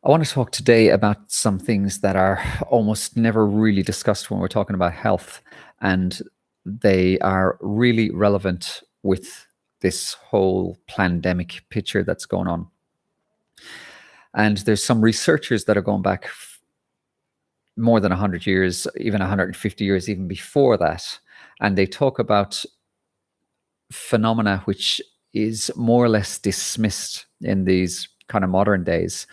I want to talk today about some things that are almost never really discussed when we're talking about health, and they are really relevant with this whole pandemic picture that's going on. And there's some researchers that are going back more than 100 years, even 150 years, even before that, and they talk about phenomena which is more or less dismissed in these kind of modern days.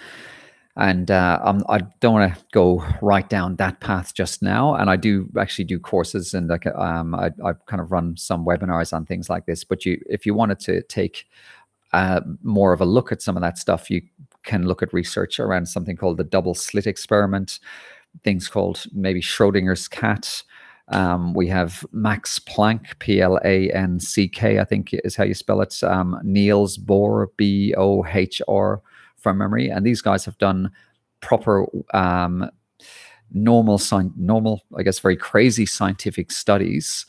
And I don't want to go right down that path just now. And I do actually do courses, and I kind of run some webinars on things like this. But if you wanted to take more of a look at some of that stuff, you can look at research around something called the double slit experiment, things called maybe Schrodinger's cat. We have Max Planck, Planck, I think is how you spell it. Niels Bohr, Bohr, from memory. And these guys have done proper normal, I guess, very crazy scientific studies,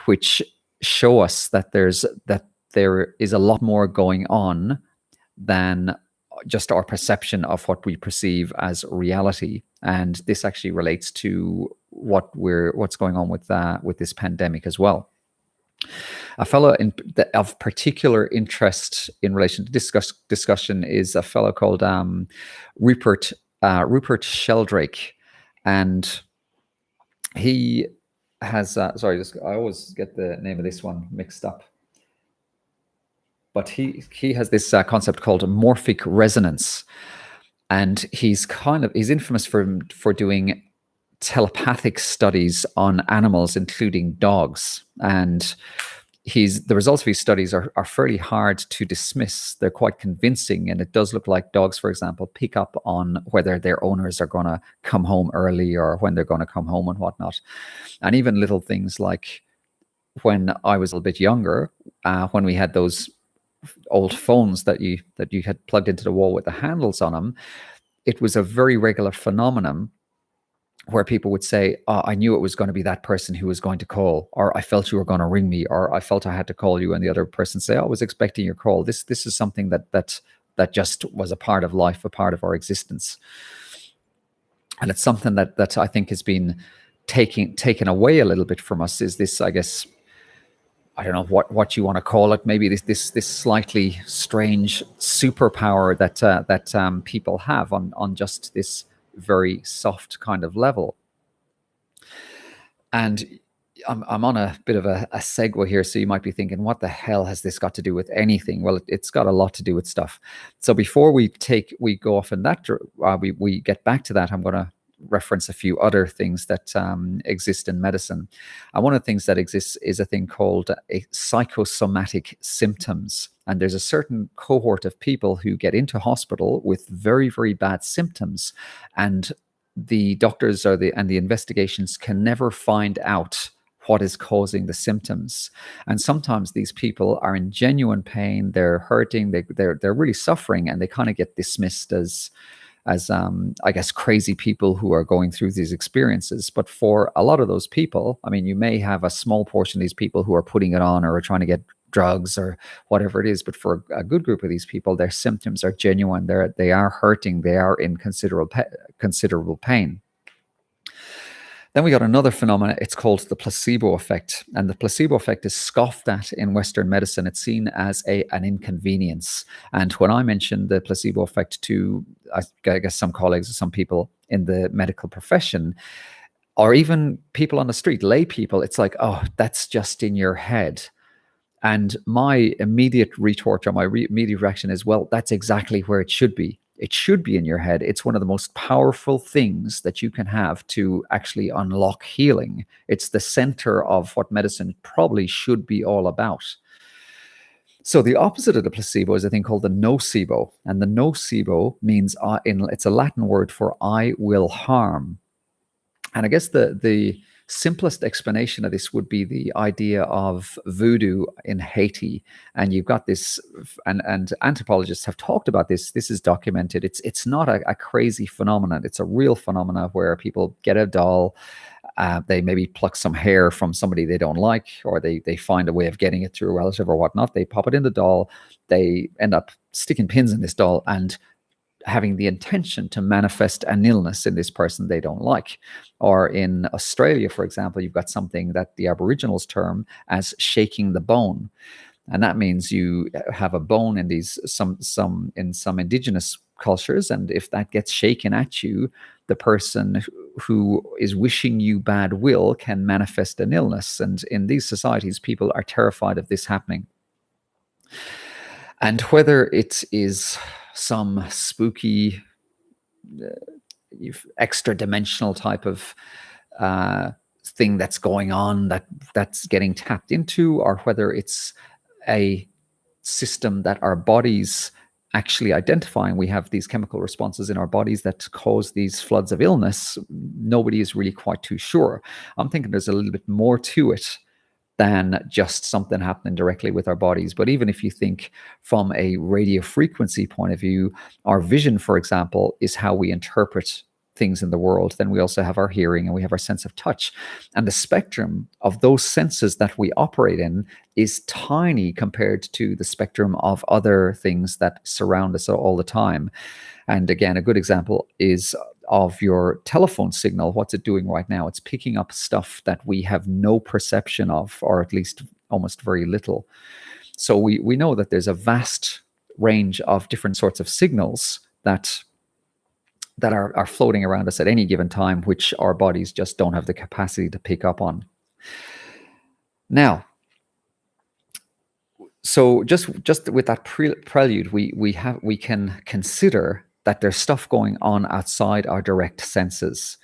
which show us that there is a lot more going on than just our perception of what we perceive as reality. And this actually relates to what's going on with this pandemic as well. A fellow of particular interest in relation to discussion is a fellow called Rupert Sheldrake, and he has I always get the name of this one mixed up, but he has this concept called morphological resonance, and he's infamous for doing telepathic studies on animals, including dogs. And the results of his studies are fairly hard to dismiss. They're quite convincing, and it does look like dogs, for example, pick up on whether their owners are going to come home early or when they're going to come home and whatnot. And even little things like when I was a little bit younger, when we had those old phones that you had plugged into the wall with the handles on them, it was a very regular phenomenon where people would say, oh, I knew it was going to be that person who was going to call, or I felt you were going to ring me, or I felt I had to call you, and the other person say, I was expecting your call. This is something that just was a part of life, a part of our existence. And it's something that I think has been taken away a little bit from us, is this, I guess, I don't know what you want to call it, maybe this slightly strange superpower that people have on just this very soft kind of level. And I'm on a bit of a segue here, so you might be thinking, what the hell has this got to do with anything? Well, it's got a lot to do with stuff. So before we go off in that, we get back to that, I'm going to reference a few other things that exist in medicine. And one of the things that exists is a thing called a psychosomatic symptoms. And there's a certain cohort of people who get into hospital with very, very bad symptoms, and the doctors and the investigations can never find out what is causing the symptoms. And sometimes these people are in genuine pain, they're hurting, they're really suffering, and they kind of get dismissed as I guess, crazy people who are going through these experiences. But for a lot of those people, I mean, you may have a small portion of these people who are putting it on or are trying to get drugs or whatever it is. But for a good group of these people, their symptoms are genuine. They are hurting. They are in considerable pain. Then we got another phenomenon. It's called the placebo effect. And the placebo effect is scoffed at in Western medicine. It's seen as an inconvenience. And when I mentioned the placebo effect to, I guess, some colleagues or some people in the medical profession, or even people on the street, lay people, it's like, oh, that's just in your head. And my immediate retort or my immediate reaction is, well, that's exactly where it should be. It should be in your head. It's one of the most powerful things that you can have to actually unlock healing. It's the center of what medicine probably should be all about. So the opposite of the placebo is a thing called the nocebo. And the nocebo means, it's a Latin word for I will harm. And I guess the simplest explanation of this would be the idea of voodoo in Haiti. And you've got this, and anthropologists have talked about this. This is documented. It's not a crazy phenomenon. It's a real phenomenon where people get a doll, they maybe pluck some hair from somebody they don't like, or they find a way of getting it through a relative or whatnot. They pop it in the doll. They end up sticking pins in this doll, and having the intention to manifest an illness in this person they don't like. Or in Australia, for example, you've got something that the Aboriginals term as shaking the bone. And that means you have a bone in some indigenous cultures, and if that gets shaken at you, the person who is wishing you bad will can manifest an illness. And in these societies, people are terrified of this happening. And whether it is some spooky, extra dimensional type of thing that's going on that's getting tapped into, or whether it's a system that our bodies actually identifying, we have these chemical responses in our bodies that cause these floods of illness, nobody is really quite too sure. I'm thinking there's a little bit more to it than just something happening directly with our bodies. But even if you think from a radio frequency point of view, our vision, for example, is how we interpret things in the world. Then we also have our hearing and we have our sense of touch. And the spectrum of those senses that we operate in is tiny compared to the spectrum of other things that surround us all the time. And again, a good example is of your telephone signal. What's it doing right now? It's picking up stuff that we have no perception of, or at least almost very little. So we know that there's a vast range of different sorts of signals that are floating around us at any given time, which our bodies just don't have the capacity to pick up on. Now, so just with that prelude, we can consider that there's stuff going on outside our direct senses.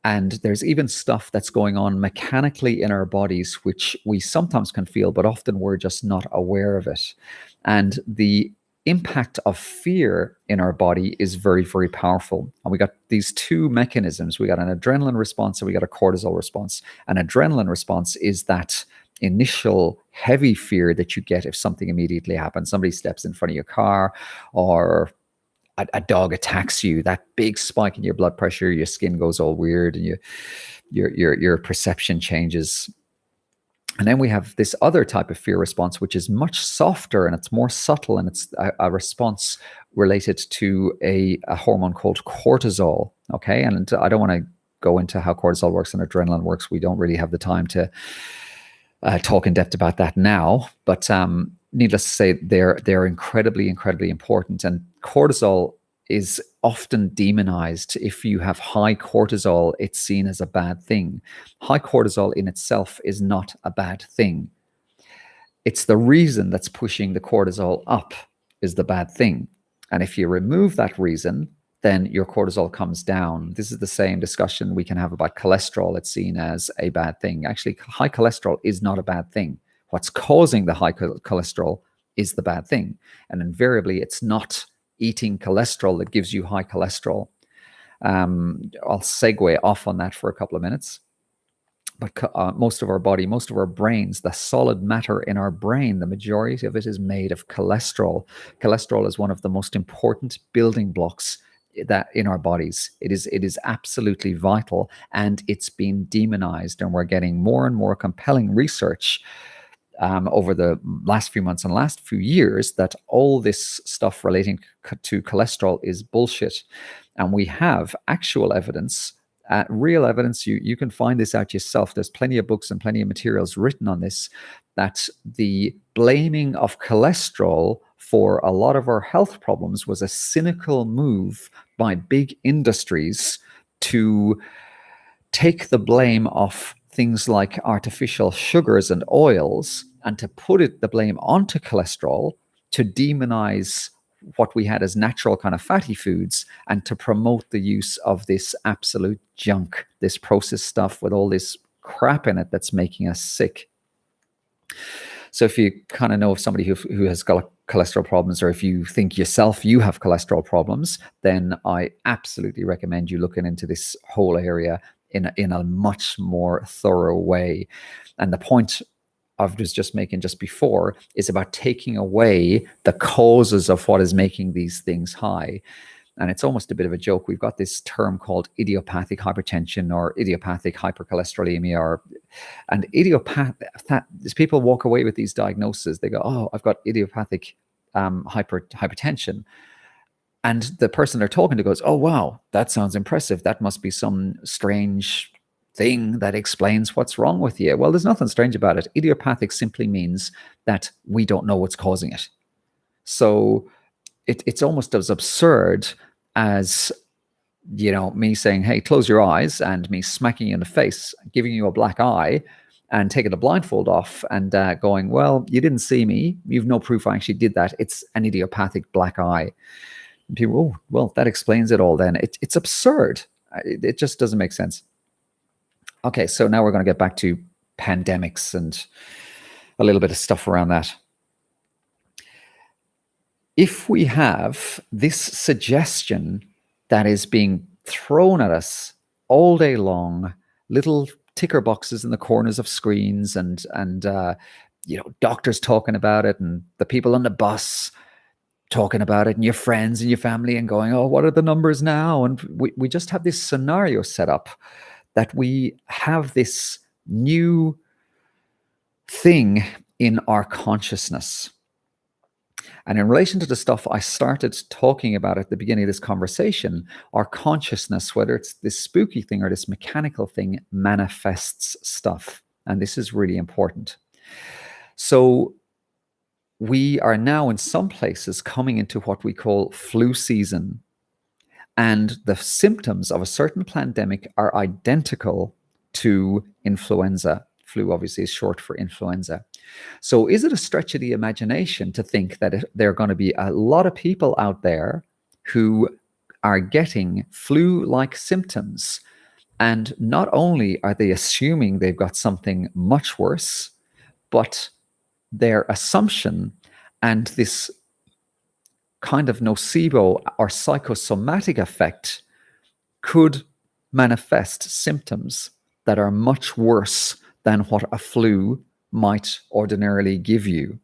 And there's even stuff that's going on mechanically in our bodies, which we sometimes can feel, but often we're just not aware of it. And the impact of fear in our body is very, very powerful. And we got these two mechanisms. We got an adrenaline response and we got a cortisol response. An adrenaline response is that initial heavy fear that you get if something immediately happens. Somebody steps in front of your car, or a dog attacks you, that big spike in your blood pressure, your skin goes all weird, and your perception changes. And then we have this other type of fear response, which is much softer and it's more subtle, and it's a response related to a hormone called cortisol. Okay, and I don't want to go into how cortisol works and adrenaline works. We don't really have the time to talk in depth about that now, but needless to say, they're incredibly, incredibly important. And cortisol is often demonized. If you have high cortisol, it's seen as a bad thing. High cortisol in itself is not a bad thing. It's the reason that's pushing the cortisol up is the bad thing. And if you remove that reason, then your cortisol comes down. This is the same discussion we can have about cholesterol. It's seen as a bad thing. Actually, high cholesterol is not a bad thing. What's causing the high cholesterol is the bad thing. And invariably, it's not eating cholesterol that gives you high cholesterol. I'll segue off on that for a couple of minutes. But most of our body, most of our brains, the solid matter in our brain, the majority of it is made of cholesterol. Cholesterol is one of the most important building blocks that in our bodies. It is absolutely vital, and it's been demonized, and we're getting more and more compelling research over the last few months and last few years that all this stuff relating to cholesterol is bullshit. And we have actual evidence, real evidence. You can find this out yourself. There's plenty of books and plenty of materials written on this, that the blaming of cholesterol for a lot of our health problems was a cynical move by big industries to take the blame off things like artificial sugars and oils and to put the blame onto cholesterol, to demonize what we had as natural kind of fatty foods, and to promote the use of this absolute junk, this processed stuff with all this crap in it that's making us sick. So if you kind of know of somebody who has got cholesterol problems, or if you think yourself you have cholesterol problems, then I absolutely recommend you looking into this whole area in a much more thorough way. And the point I was just making just before is about taking away the causes of what is making these things high. And it's almost a bit of a joke. We've got this term called idiopathic hypertension or idiopathic hypercholesterolemia, and idiopathic, as people walk away with these diagnoses, they go, oh, I've got idiopathic hypertension. And the person they're talking to goes, oh, wow, that sounds impressive. That must be some strange thing that explains what's wrong with you. Well, there's nothing strange about it. Idiopathic simply means that we don't know what's causing it. So it's almost as absurd as, me saying, hey, close your eyes, and me smacking you in the face, giving you a black eye, and taking the blindfold off and going, well, you didn't see me. You've no proof I actually did that. It's an idiopathic black eye. And people, oh, well, that explains it all then. It's absurd. It just doesn't make sense. Okay, so now we're going to get back to pandemics and a little bit of stuff around that. If we have this suggestion that is being thrown at us all day long, little ticker boxes in the corners of screens, and doctors talking about it, and the people on the bus talking about it, and your friends and your family, and going, oh, what are the numbers now? And we just have this scenario set up that we have this new thing in our consciousness. And in relation to the stuff I started talking about at the beginning of this conversation, our consciousness, whether it's this spooky thing or this mechanical thing, manifests stuff. And this is really important. So we are now in some places coming into what we call flu season. And the symptoms of a certain pandemic are identical to influenza. Flu obviously is short for influenza. So is it a stretch of the imagination to think that there are going to be a lot of people out there who are getting flu-like symptoms, and not only are they assuming they've got something much worse, but their assumption and this kind of nocebo or psychosomatic effect could manifest symptoms that are much worse than what a flu might ordinarily give you.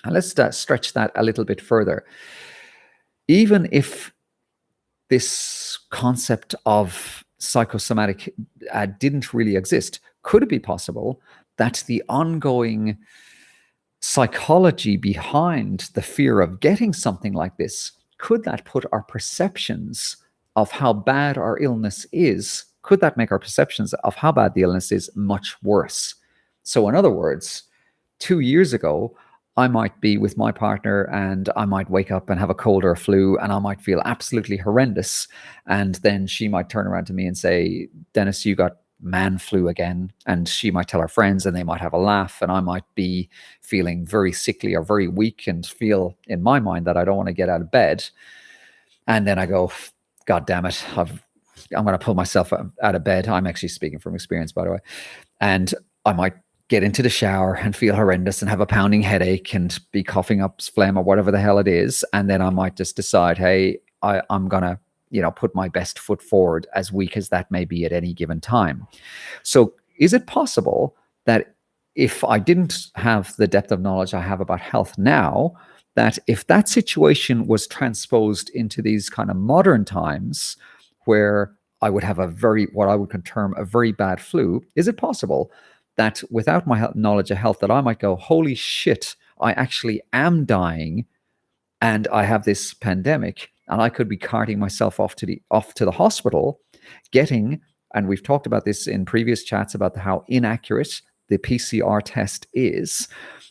And let's stretch that a little bit further. Even if this concept of psychosomatic didn't really exist, could it be possible that the ongoing psychology behind the fear of getting something like this, could that put our perceptions of how bad our illness is, could that make our perceptions of how bad the illness is much worse? So in other words, 2 years ago, I might be with my partner and I might wake up and have a cold or a flu and I might feel absolutely horrendous. And then she might turn around to me and say, Dennis, you got man flu again. And she might tell her friends and they might have a laugh, and I might be feeling very sickly or very weak and feel in my mind that I don't want to get out of bed. And then I go, God damn it, I'm going to pull myself out of bed. I'm actually speaking from experience, by the way. And I might get into the shower and feel horrendous and have a pounding headache and be coughing up phlegm or whatever the hell it is. And then I might just decide, hey, I'm going to, put my best foot forward, as weak as that may be at any given time. So is it possible that if I didn't have the depth of knowledge I have about health now, that if that situation was transposed into these kind of modern times where I would have what I would term a very bad flu, is it possible that without my knowledge of health that I might go, holy shit, I actually am dying and I have this pandemic, and I could be carting myself off to the hospital, getting, and we've talked about this in previous chats about how inaccurate the PCR test is.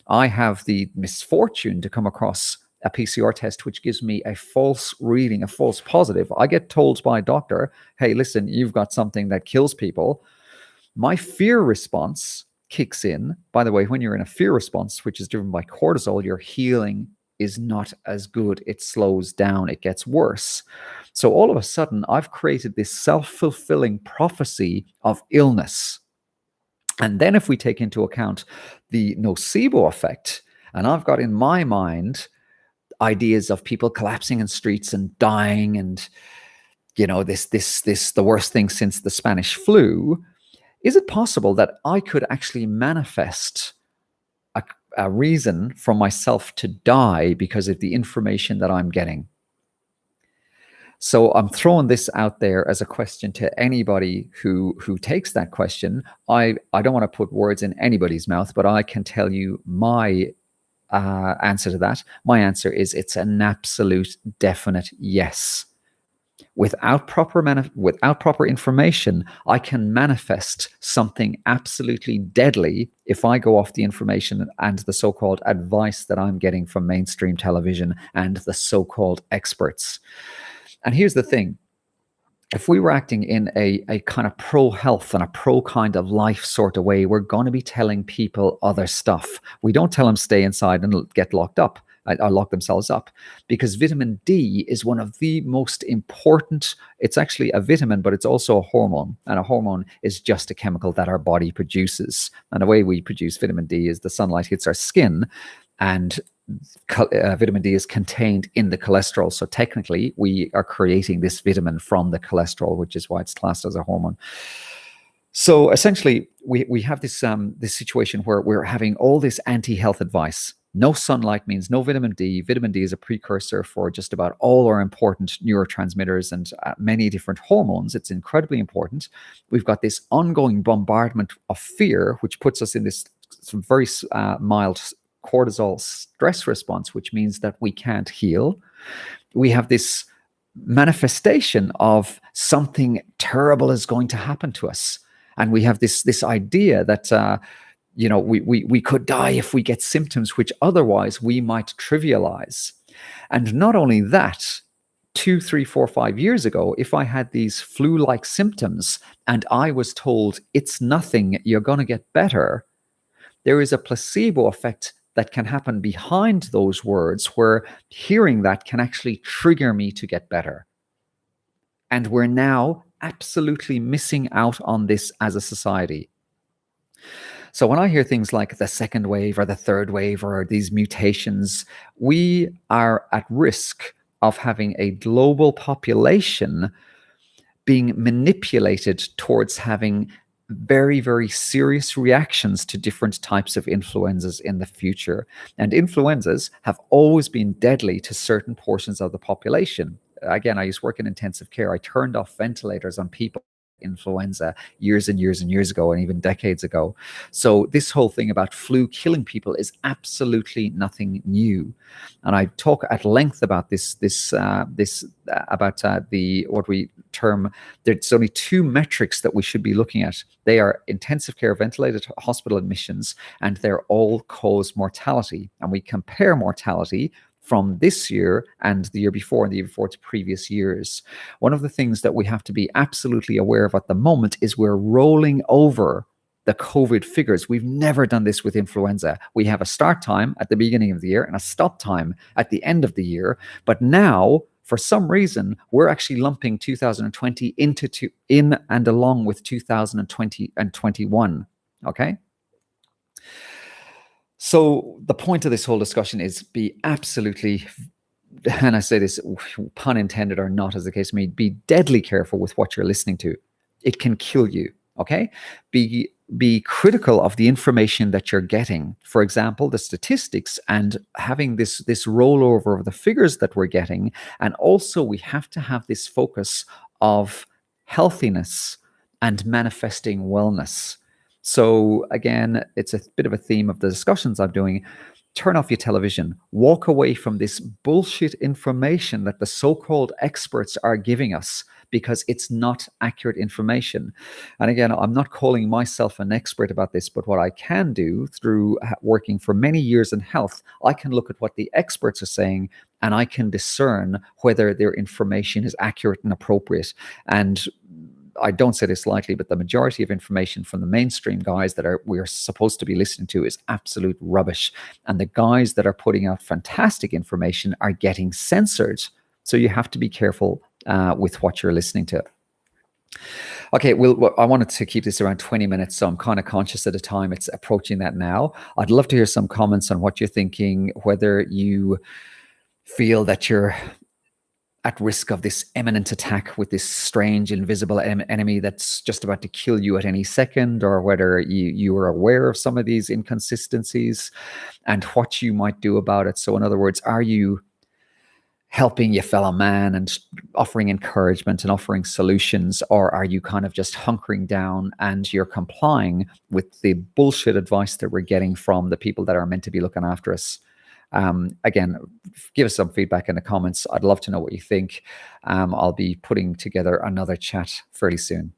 I have the misfortune to come across a PCR test which gives me a false reading, a false positive. I get told by a doctor, hey, listen, you've got something that kills people. My fear response kicks in. By the way, when you're in a fear response, which is driven by cortisol, your healing is not as good. It slows down. It gets worse. So all of a sudden, I've created this self-fulfilling prophecy of illness. And then if we take into account the nocebo effect, and I've got in my mind ideas of people collapsing in streets and dying, and this the worst thing since the Spanish flu. Is it possible that I could actually manifest a reason for myself to die because of the information that I'm getting? So I'm throwing this out there as a question to anybody who takes that question. I don't want to put words in anybody's mouth, but I can tell you my answer to that. My answer is it's an absolute definite yes. Without proper information, I can manifest something absolutely deadly if I go off the information and the so-called advice that I'm getting from mainstream television and the so-called experts. And here's the thing. If we were acting in a kind of pro-health and a pro kind of life sort of way, we're going to be telling people other stuff. We don't tell them stay inside and get locked up or lock themselves up, because vitamin D is one of the most important. It's actually a vitamin, but it's also a hormone. And a hormone is just a chemical that our body produces. And the way we produce vitamin D is the sunlight hits our skin, and vitamin D is contained in the cholesterol. So technically, we are creating this vitamin from the cholesterol, which is why it's classed as a hormone. So essentially, we have this situation where we're having all this anti-health advice. No sunlight means no vitamin D. Vitamin D is a precursor for just about all our important neurotransmitters and many different hormones. It's incredibly important. We've got this ongoing bombardment of fear, which puts us in this very mild cortisol stress response, which means that we can't heal. We have this manifestation of something terrible is going to happen to us. And we have this idea that we could die if we get symptoms which otherwise we might trivialize. And not only that, 2, 3, 4, 5 years ago, if I had these flu-like symptoms and I was told it's nothing, you're going to get better, there is a placebo effect that can happen behind those words, where hearing that can actually trigger me to get better. And we're now absolutely missing out on this as a society. So when I hear things like the second wave or the third wave or these mutations, we are at risk of having a global population being manipulated towards having very, very serious reactions to different types of influenzas in the future. And influenzas have always been deadly to certain portions of the population. Again, I used to work in intensive care. I turned off ventilators on people with influenza years and years and years ago, and even decades ago. So this whole thing about flu killing people is absolutely nothing new. And I talk at length about what we term, there's only two metrics that we should be looking at. They are intensive care ventilated hospital admissions and their all-cause mortality. And we compare mortality from this year and the year before and the year before to previous years. One of the things that we have to be absolutely aware of at the moment is we're rolling over the COVID figures. We've never done this with influenza. We have a start time at the beginning of the year and a stop time at the end of the year. But now, for some reason, we're actually lumping 2020 in and along with 2020 and 21. Okay? So the point of this whole discussion is be absolutely, and I say this pun intended or not as the case may be, deadly careful with what you're listening to. It can kill you. Okay? Be critical of the information that you're getting. For example, the statistics and having this rollover of the figures that we're getting. And also we have to have this focus of healthiness and manifesting wellness. So again, it's a bit of a theme of the discussions I'm doing. Turn off your television. Walk away from this bullshit information that the so-called experts are giving us, because it's not accurate information. And again, I'm not calling myself an expert about this, but what I can do through working for many years in health, I can look at what the experts are saying and I can discern whether their information is accurate and appropriate. And I don't say this lightly, but the majority of information from the mainstream guys that we're supposed to be listening to is absolute rubbish. And the guys that are putting out fantastic information are getting censored. So you have to be careful with what you're listening to. Okay, I wanted to keep this around 20 minutes, so I'm kind of conscious of the time. It's approaching that now. I'd love to hear some comments on what you're thinking, whether you feel that you're at risk of this imminent attack with this strange invisible enemy that's just about to kill you at any second, or whether you are aware of some of these inconsistencies and what you might do about it. So in other words, are you helping your fellow man and offering encouragement and offering solutions, or are you kind of just hunkering down and you're complying with the bullshit advice that we're getting from the people that are meant to be looking after us? Again, give us some feedback in the comments. I'd love to know what you think. I'll be putting together another chat fairly soon.